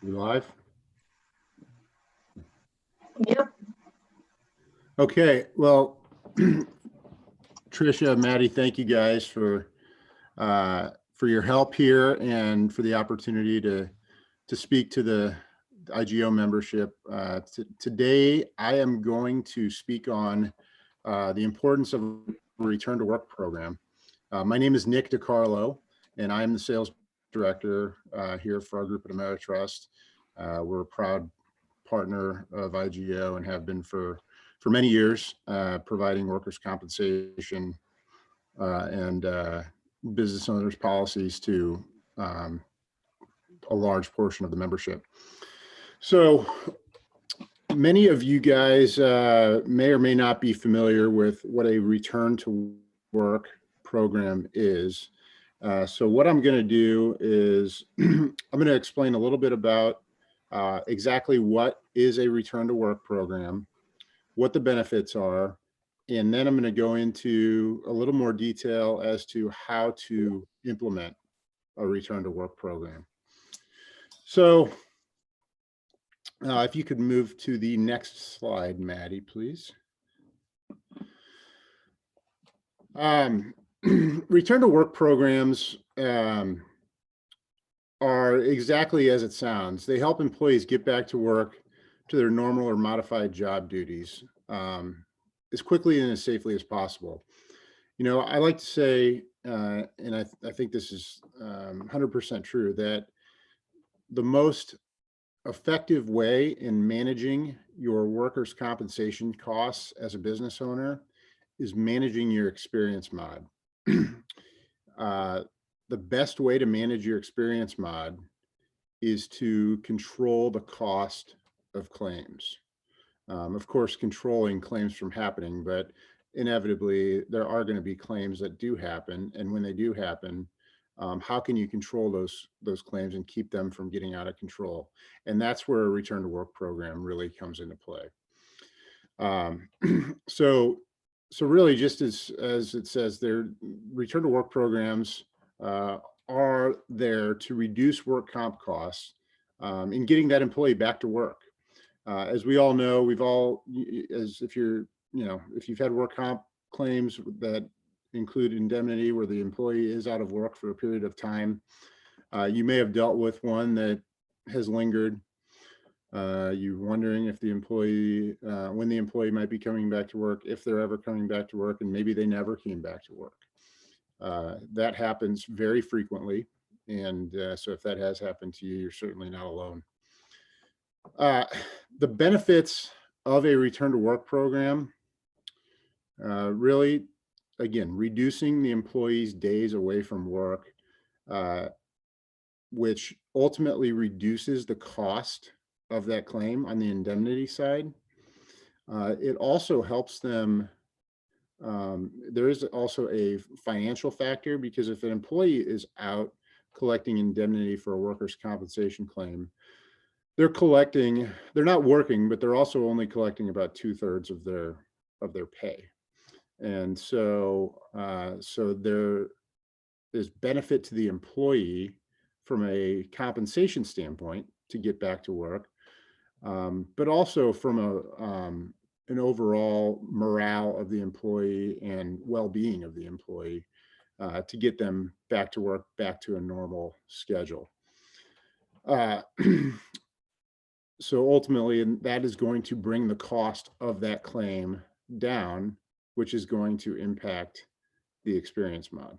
You live? Yep. Okay, well, Tricia, Maddie, thank you guys for your help here and for the opportunity to speak to the IGO membership. Today, I am going to speak on the importance of a return to work program. My name is Nick DiCarlo, and I am the sales director here for our group at AmeriTrust. We're a proud partner of IGO and have been for many years, providing workers' compensation and business owners policies to a large portion of the membership. So many of you guys may or may not be familiar with what a return to work program is. So what I'm going to do is I'm going to explain a little bit about exactly what is a return to work program, what the benefits are, and then I'm going to go into a little more detail as to how to implement a return to work program. So if you could move to the next slide, Maddie, please. Return to work programs are exactly as it sounds. They help employees get back to work to their normal or modified job duties as quickly and as safely as possible. You know, I like to say, and I think this is 100% true, that the most effective way in managing your workers' compensation costs as a business owner is managing your experience mod. The best way to manage your experience mod is to control the cost of claims. Of course, controlling claims from happening, but inevitably there are going to be claims that do happen. And when they do happen, how can you control those claims and keep them from getting out of control? And that's where a return to work program really comes into play. So really, just as it says, their return to work programs are there to reduce work comp costs in getting that employee back to work. As we all know, if you've had work comp claims that include indemnity where the employee is out of work for a period of time, you may have dealt with one that has lingered. You're wondering if the employee, when the employee might be coming back to work, if they're ever coming back to work, and maybe they never came back to work. That happens very frequently. And so if that has happened to you, you're certainly not alone. The benefits of a return to work program, really, again, reducing the employee's days away from work, which ultimately reduces the cost of that claim on the indemnity side. It also helps them. There is also a financial factor, because if an employee is out collecting indemnity for a workers' compensation claim, they're not working, but they're also only collecting about 2/3 of their pay. And so there is benefit to the employee from a compensation standpoint to get back to work, but also from an overall morale of the employee and well-being of the employee to get them back to work, back to a normal schedule. So ultimately, and that is going to bring the cost of that claim down, which is going to impact the experience mod.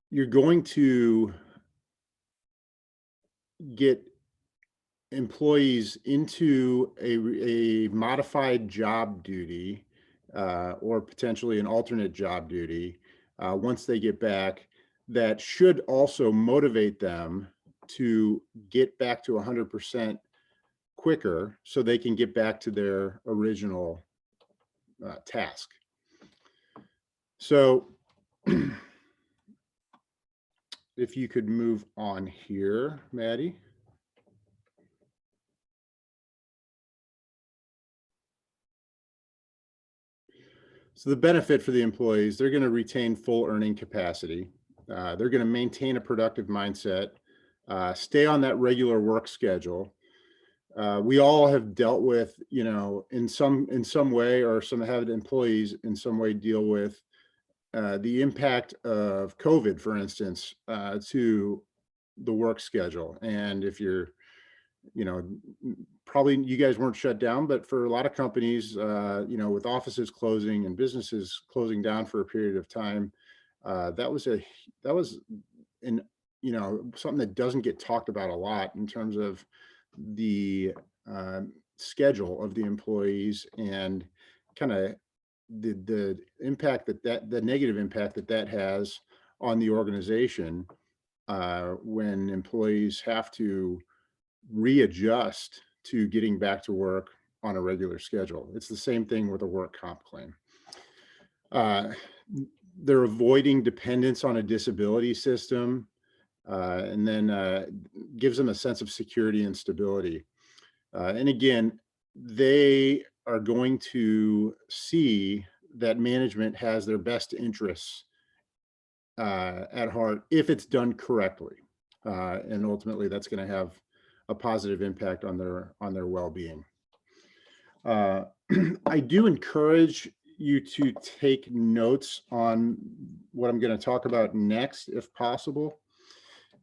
You're going to get employees into a modified job duty or potentially an alternate job duty once they get back, that should also motivate them to get back to 100% quicker so they can get back to their original task. So if you could move on here, Maddie. So the benefit for the employees, they're going to retain full earning capacity. They're going to maintain a productive mindset stay on that regular work schedule. We all have dealt with, in some way, or some have employees in some way deal with the impact of COVID, for instance, to the work schedule. And if you're, you know, probably you guys weren't shut down, but for a lot of companies, with offices closing and businesses closing down for a period of time, that was an, something that doesn't get talked about a lot in terms of the schedule of the employees, and kind of the impact the negative impact that has on the organization when employees have to readjust to getting back to work on a regular schedule. It's the same thing with a work comp claim. Uh, they're avoiding dependence on a disability system, and then gives them a sense of security and stability. And again, they are going to see that management has their best interests at heart if it's done correctly. And ultimately, that's going to have a positive impact on their well-being. I do encourage you to take notes on what I'm going to talk about next, if possible.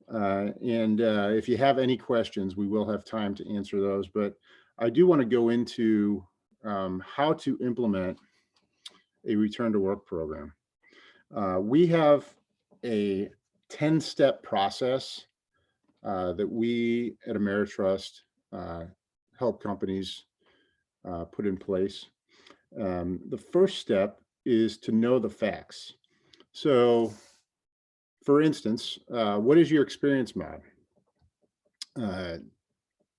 And if you have any questions, we will have time to answer those. But I do want to go into how to implement a return to work program. We have a 10-step process that we at AmeriTrust help companies put in place. The first step is to know the facts. So, for instance, what is your experience mod?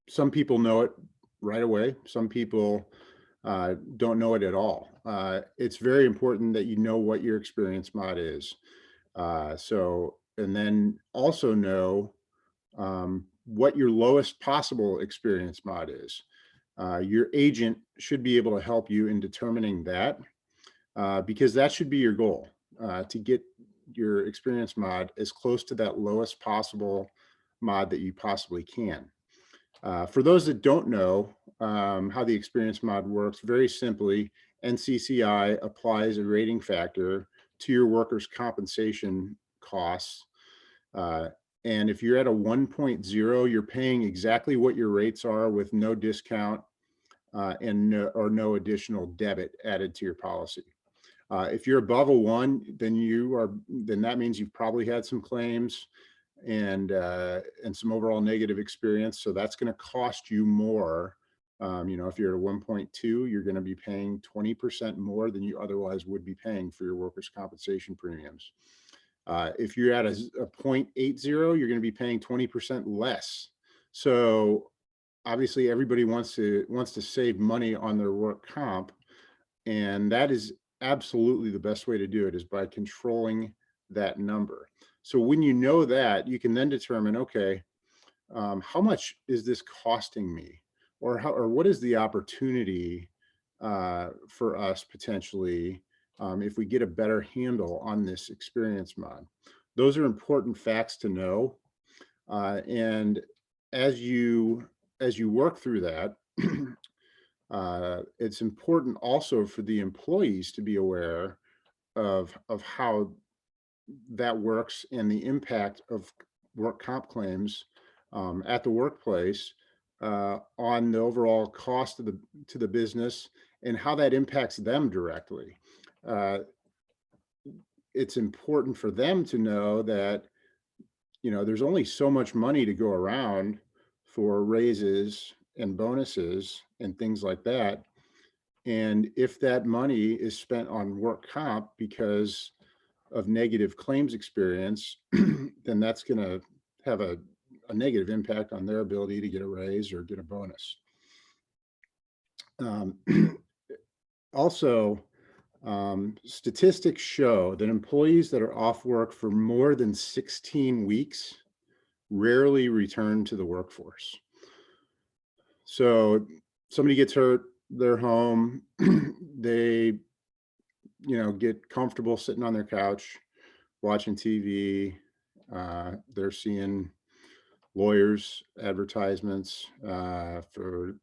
Some people know it right away. Some people don't know it at all. It's very important that you know what your experience mod is. And then also know what your lowest possible experience mod is. Your agent should be able to help you in determining that, because that should be your goal, to get your experience mod as close to that lowest possible mod that you possibly can. For those that don't know how the experience mod works, very simply, NCCI applies a rating factor to your workers' compensation costs. And if you're at a 1.0, you're paying exactly what your rates are with no discount and no additional debit added to your policy. If you're above a 1, then that means you've probably had some claims and some overall negative experience. So that's going to cost you more. If you're at a 1.2, you're going to be paying 20% more than you otherwise would be paying for your workers' compensation premiums. If you're at a 0.80, you're going to be paying 20% less. So obviously everybody wants to save money on their work comp, and that is absolutely the best way to do it, is by controlling that number. So when you know that, you can then determine, okay, how much is this costing me, or what is the opportunity for us potentially if we get a better handle on this experience mod. Those are important facts to know. And as you work through that, it's important also for the employees to be aware of how that works and the impact of work comp claims at the workplace on the overall cost to the business, and how that impacts them directly. It's important for them to know that, there's only so much money to go around for raises and bonuses and things like that. And if that money is spent on work comp because of negative claims experience, then that's going to have a negative impact on their ability to get a raise or get a bonus. Also, statistics show that employees that are off work for more than 16 weeks rarely return to the workforce. So somebody gets hurt, they're home, they, get comfortable sitting on their couch, watching TV. They're seeing lawyers' advertisements for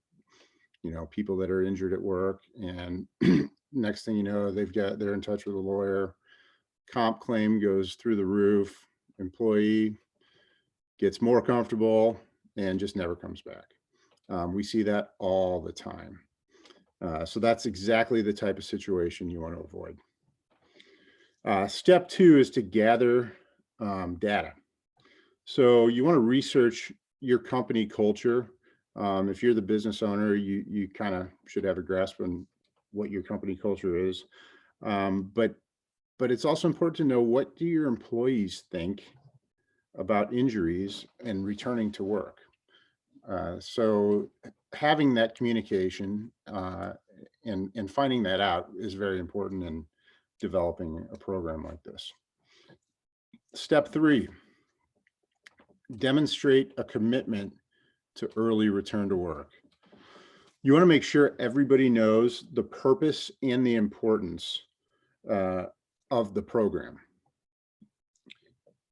people that are injured at work, and next thing you know, they're in touch with a lawyer. Comp claim goes through the roof. Employee gets more comfortable and just never comes back. We see that all the time. So that's exactly the type of situation you want to avoid. Step 2 is to gather data. So you want to research your company culture. If you're the business owner, you kind of should have a grasp on what your company culture is. But it's also important to know, what do your employees think about injuries and returning to work? So having that communication and finding that out is very important in developing a program like this. Step 3, demonstrate a commitment to early return to work. You want to make sure everybody knows the purpose and the importance of the program.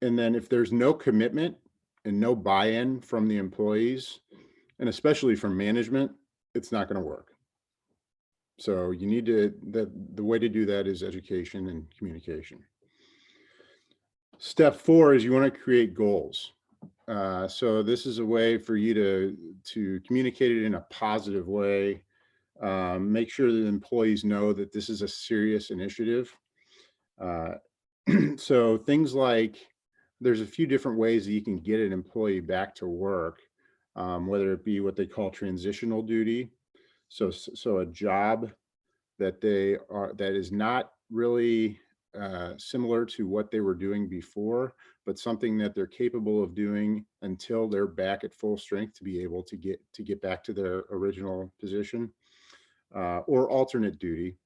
And then if there's no commitment and no buy-in from the employees, and especially from management, it's not going to work. So you need to, the way to do that is education and communication. Step 4 is you want to create goals. So this is a way for you to communicate it in a positive way. Make sure that employees know that this is a serious initiative. So things like, there's a few different ways that you can get an employee back to work, whether it be what they call transitional duty. So a job that that is not really similar to what they were doing before, but something that they're capable of doing until they're back at full strength to be able to get back to their original position, or alternate duty.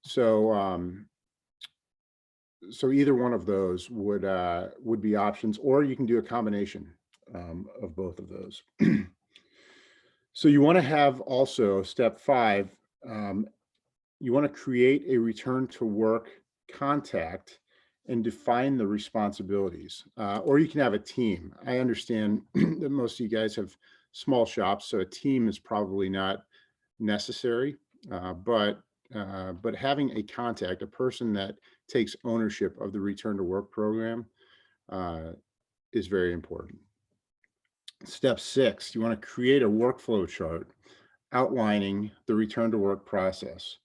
So either one of those would be options, or you can do a combination of both of those. So you want to have also step 5. You want to create a return to work contact and define the responsibilities, or you can have a team. I understand that most of you guys have small shops, so a team is probably not necessary, but having a contact, a person that takes ownership of the return to work program, is very important. Step 6, you want to create a workflow chart outlining the return to work process.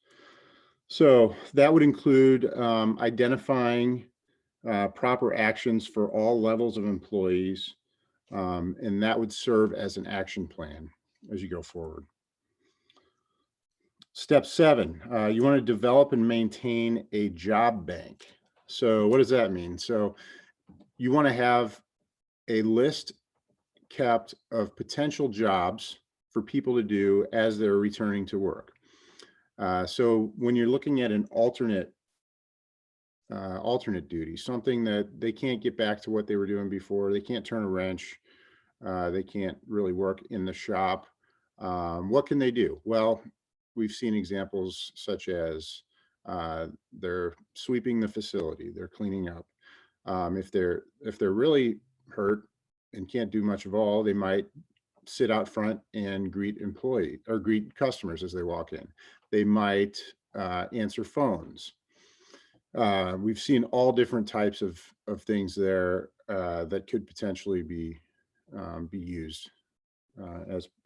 So that would include identifying proper actions for all levels of employees, and that would serve as an action plan as you go forward. Step 7, you want to develop and maintain a job bank. So what does that mean? So you want to have a list kept of potential jobs for people to do as they're returning to work. So when you're looking at an alternate duty, something that they can't get back to what they were doing before, they can't turn a wrench, they can't really work in the shop, what can they do? Well, we've seen examples such as they're sweeping the facility, they're cleaning up. If they're really hurt and can't do much of all, they might sit out front and greet customers as they walk in. They might answer phones. We've seen all different types of things there that could potentially be used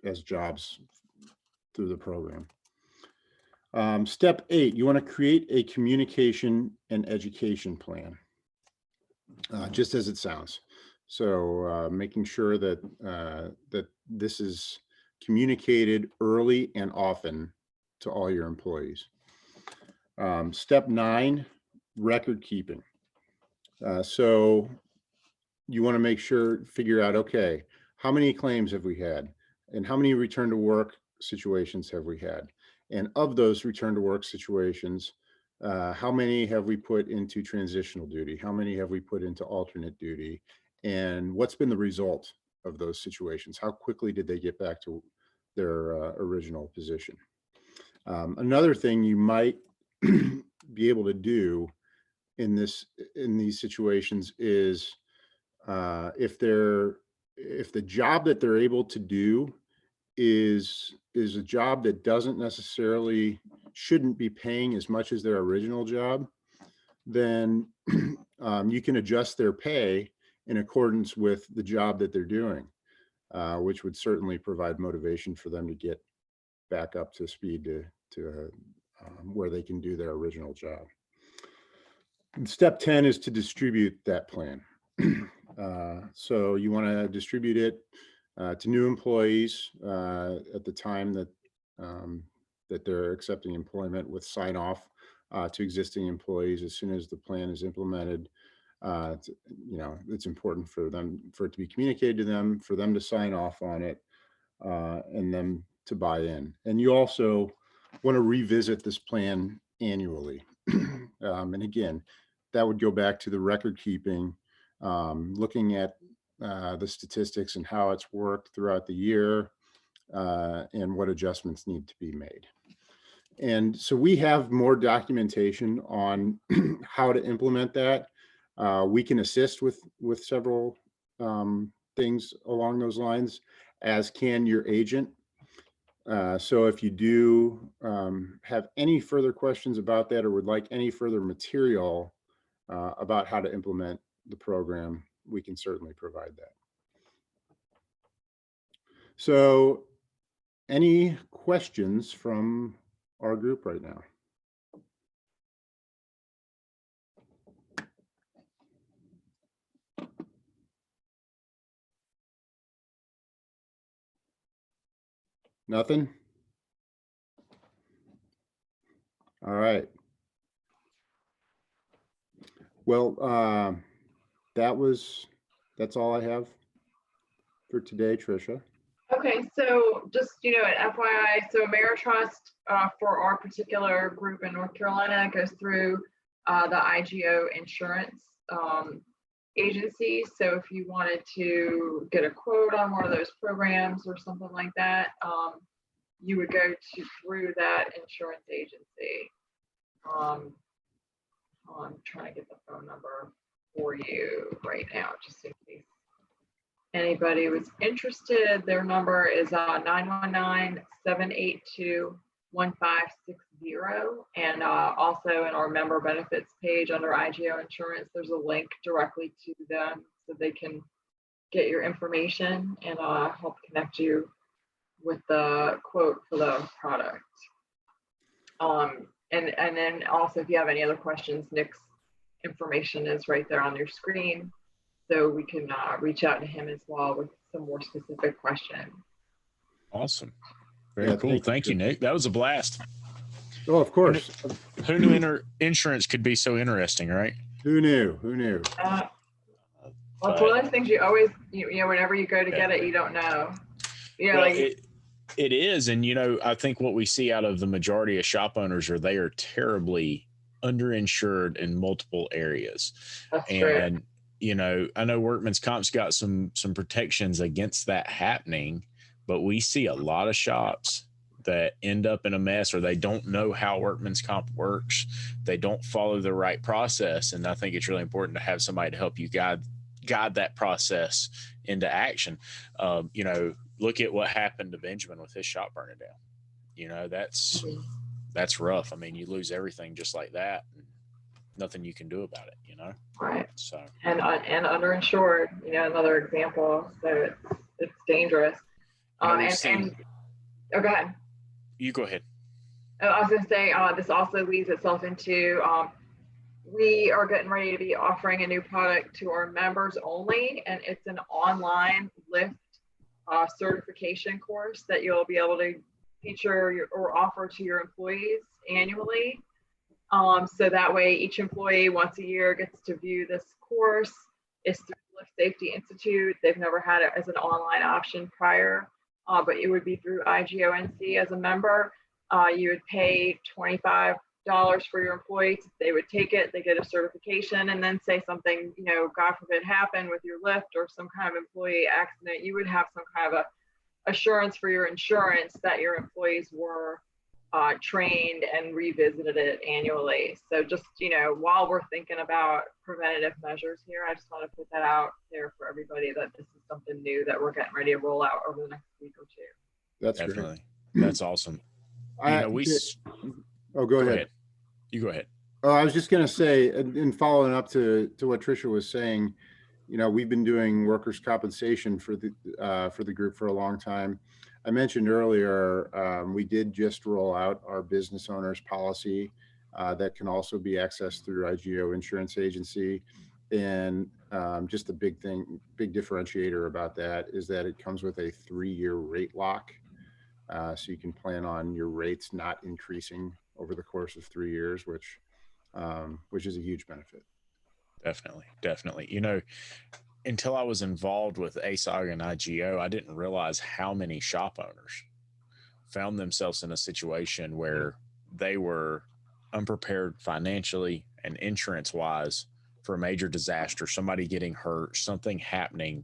as jobs through the program. Step 8, you want to create a communication and education plan, just as it sounds. So making sure that that this is communicated early and often to all your employees. Step 9, record keeping. So you want to figure out, okay, how many claims have we had, and how many return to work situations have we had? And of those return to work situations, how many have we put into transitional duty? How many have we put into alternate duty? And what's been the result of those situations? How quickly did they get back to their original position? Another thing you might be able to do in these situations is if the job that they're able to do is a job that doesn't necessarily shouldn't be paying as much as their original job, then you can adjust their pay in accordance with the job that they're doing, which would certainly provide motivation for them to get back up to speed to where they can do their original job. And step 10 is to distribute that plan. So you want to distribute it to new employees at the time that that they're accepting employment, with sign off to existing employees as soon as the plan is implemented. It's important for it to be communicated to them, for them to sign off on it, and them to buy in. And you also want to revisit this plan annually. And again, that would go back to the record keeping, looking at the statistics and how it's worked throughout the year, and what adjustments need to be made. And so we have more documentation on how to implement that. We can assist with several things along those lines, as can your agent. So if you do have any further questions about that, or would like any further material about how to implement the program, we can certainly provide that. So any questions from our group right now? Nothing? All right. Well, that's all I have for today, Tricia. Okay, so just, an FYI, so AmeriTrust for our particular group in North Carolina goes through the IGO insurance agency. So if you wanted to get a quote on one of those programs or something like that, you would go through that insurance agency. I'm trying to get the phone number for you right now, just in case anybody was interested. Their number is 919-782-1560. And also in our member benefits page under IGO insurance, there's a link directly to them so they can get your information and help connect you with the quote for the product. And then also, if you have any other questions, Nick's information is right there on your screen, so we can reach out to him as well with some more specific questions. Awesome. Very cool. Thank you, Nick. That was a blast. Oh, of course. Who knew insurance could be so interesting, right? Who knew? Who knew? Well, it's one of those things you always, whenever you go to get it, you don't know. It is. And, I think what we see out of the majority of shop owners are they are terribly underinsured in multiple areas. That's and, true. I know workman's comp's got some protections against that happening, but we see a lot of shops that end up in a mess, or they don't know how workman's comp works. They don't follow the right process. And I think it's really important to have somebody to help you guide that process into action. Look at what happened to Benjamin with his shop burning down. That's rough. I mean, you lose everything just like that, and nothing you can do about it, Right. So and underinsured, another example. So it's dangerous. Oh, go ahead. You go ahead. I was going to say, this also leads itself into, we are getting ready to be offering a new product to our members only, and it's an online lift certification course that you'll be able to feature or offer to your employees annually. So that way each employee once a year gets to view this course. It's through the Lift Safety Institute. They've never had it as an online option prior, but it would be through IGONC as a member. You would pay $25 for your employees. They would take it, they get a certification, and then say something, God forbid, happened with your lift or some kind of employee accident, you would have some kind of a assurance for your insurance that your employees were trained and revisited it annually. So just, while we're thinking about preventative measures here, I just want to put that out there for everybody that this is something new that we're getting ready to roll out over the next week or two. That's Definitely. great. That's awesome. Go ahead. You go ahead. Oh, I was just going to say, in following up to what Tricia was saying, we've been doing workers' compensation for the group for a long time. I mentioned earlier, we did just roll out our business owners policy that can also be accessed through IGO Insurance Agency. And just the big differentiator about that is that it comes with a 3-year rate lock. So you can plan on your rates not increasing over the course of 3 years, which is a huge benefit. Definitely. Until I was involved with ASOG and IGO, I didn't realize how many shop owners found themselves in a situation where they were unprepared financially and insurance wise for a major disaster, somebody getting hurt, something happening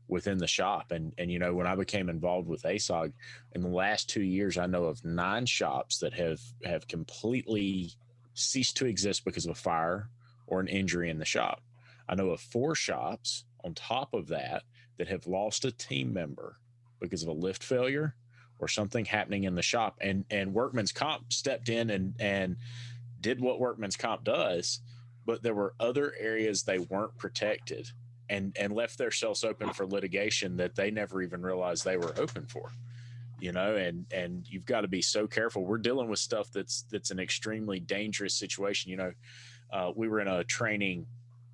within the shop. And when I became involved with ASOG in the last 2 years, I know of 9 shops that have completely ceased to exist because of a fire or an injury in the shop. I know of 4 shops on top of that have lost a team member because of a lift failure or something happening in the shop. And Workman's Comp stepped in and did what Workman's Comp does, but there were other areas they weren't protected and left themselves open for litigation that they never even realized they were open for. And you've got to be so careful. We're dealing with stuff that's an extremely dangerous situation. We were in a training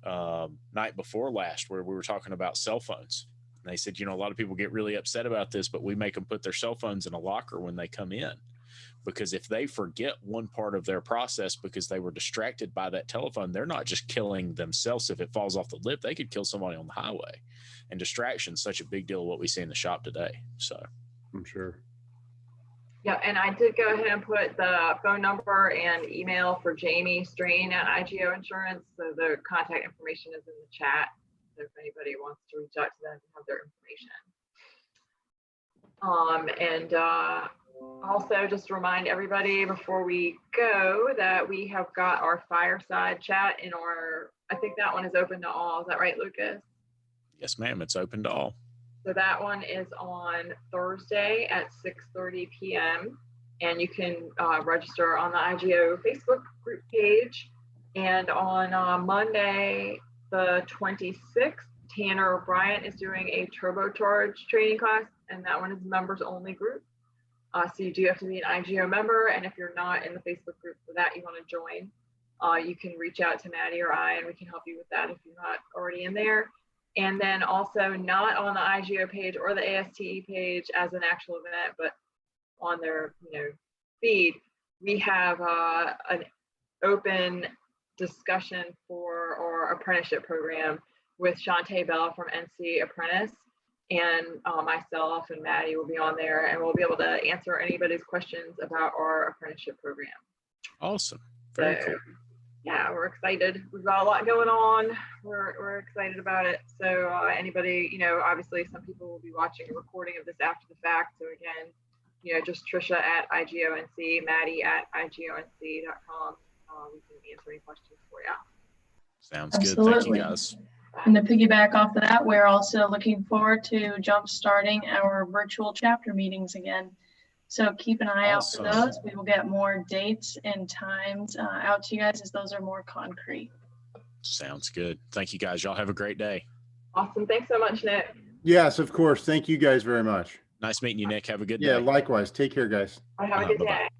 night before last where we were talking about cell phones. And they said, a lot of people get really upset about this, but we make them put their cell phones in a locker when they come in, because if they forget one part of their process because they were distracted by that telephone, they're not just killing themselves. If it falls off the lip, they could kill somebody on the highway. And distraction is such a big deal, what we see in the shop today. So I'm sure. Yeah, and I did go ahead and put the phone number and email for Jamie Strain at IGO Insurance. So the contact information is in the chat. So if anybody wants to reach out to them and have their information. Also just remind everybody before we go that we have got our fireside chat I think that one is open to all. Is that right, Lucas? Yes, ma'am. It's open to all. So that one is on Thursday at 6:30 p.m. And you can register on the IGO Facebook group page. And on Monday, the 26th, Tanner Bryant is doing a turbocharge training class, and that one is members only group. So you do have to be an IGO member. And if you're not in the Facebook group for that, you want to join, you can reach out to Maddie or I, and we can help you with that if you're not already in there. And then also not on the IGO page or the ASTE page as an actual event, but on their feed, we have an open discussion for our apprenticeship program with Shantae Bell from NC Apprentice, and myself and Maddie will be on there, and we'll be able to answer anybody's questions about our apprenticeship program. Awesome. Very cool. Yeah, we're excited. We've got a lot going on. We're excited about it. So anybody, obviously some people will be watching a recording of this after the fact. So again, just Tricia at IGONC, Maddie at IGONC.com. We can answer any questions for you. Sounds good. Thank you, guys. And to piggyback off of that, we're also looking forward to jump starting our virtual chapter meetings again. So keep an eye out for those. We will get more dates and times out to you guys as those are more concrete. Sounds good. Thank you, guys. Y'all have a great day. Awesome. Thanks so much, Nick. Yes, of course. Thank you guys very much. Nice meeting you, Nick. Have a good day. Yeah, likewise. Take care, guys. Have a good day. Bye-bye.